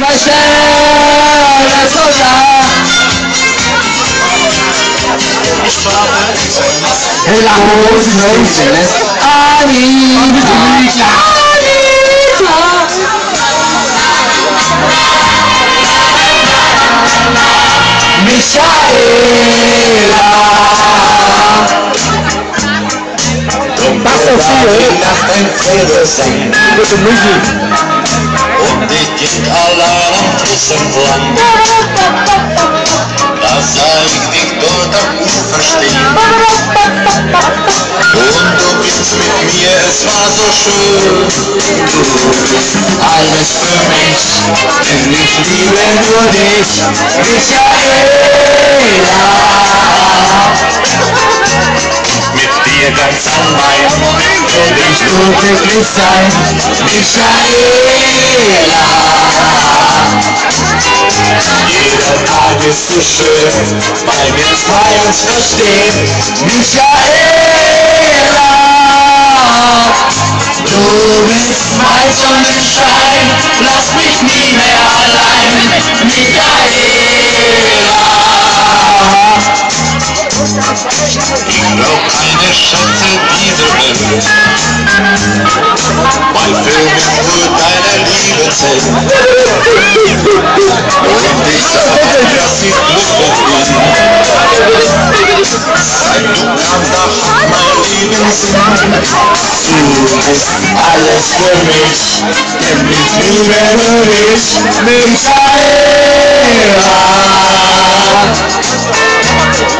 Michelle Sosa. La Rose Anita, Michaela. Passa viel, Nacht ein Feuer sein. Gute Musik. Und ich ging allein am Fluss entlang. Da sah ich dich dort am Ufer stehen. Und du bist mit mir, es war so schön. Du bist alles für mich, denn ich liebe nur dich, Michaela. Mit dir ganz allein will ich nur glücklich sein, Michaela. Jeder Tag ist so schön, weil wir zwei uns verstehen, Michaela. Du bist mein Sonnenschein, lass mich nie mehr allein, Michaela. Ich glaub keine Schätze dieser Welt, weil für mich nur deine Liebe zählt. Und ich sage, dass ich glücklich bin, seit du kamst nach mein Lebenssinn. Du bist alles für mich, denn ich liebe nur dich, Michaela.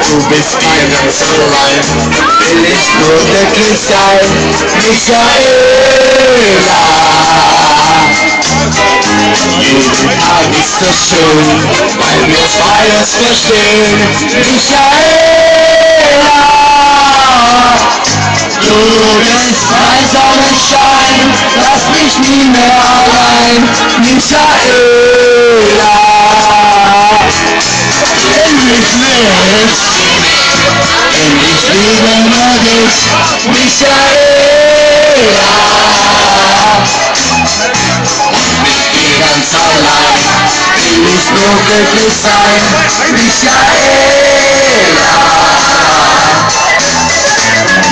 Du bist mir ganz allein, will ich nur glücklich sein, Michaela. Jeden Tag ist so schön, weil wir zwei es verstehen, Michaela. Du bist mein Sonnenschein, lass mich nie mehr allein, Michaela. Denn ich liebe nur dich, Michaela. Mit dir ganz allein will ich nur glücklich sein, Michaela.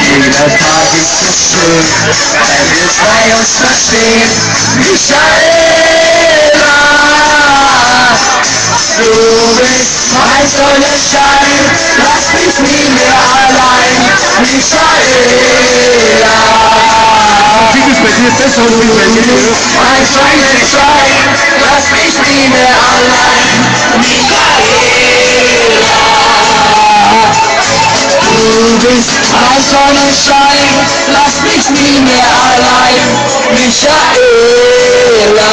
Jeder Tag ist so schön, weil wir zwei uns verstehen, Michaela. Du bist mein Sonnenschein, lass mich nie mehr allein, Michaela. Sieht es bei dir besser aus wie bei mir? Mein Sonnenschein, lass mich nie mehr allein, Michaela. Du bist mein Sonnenschein, lass mich nie mehr allein, Michaela.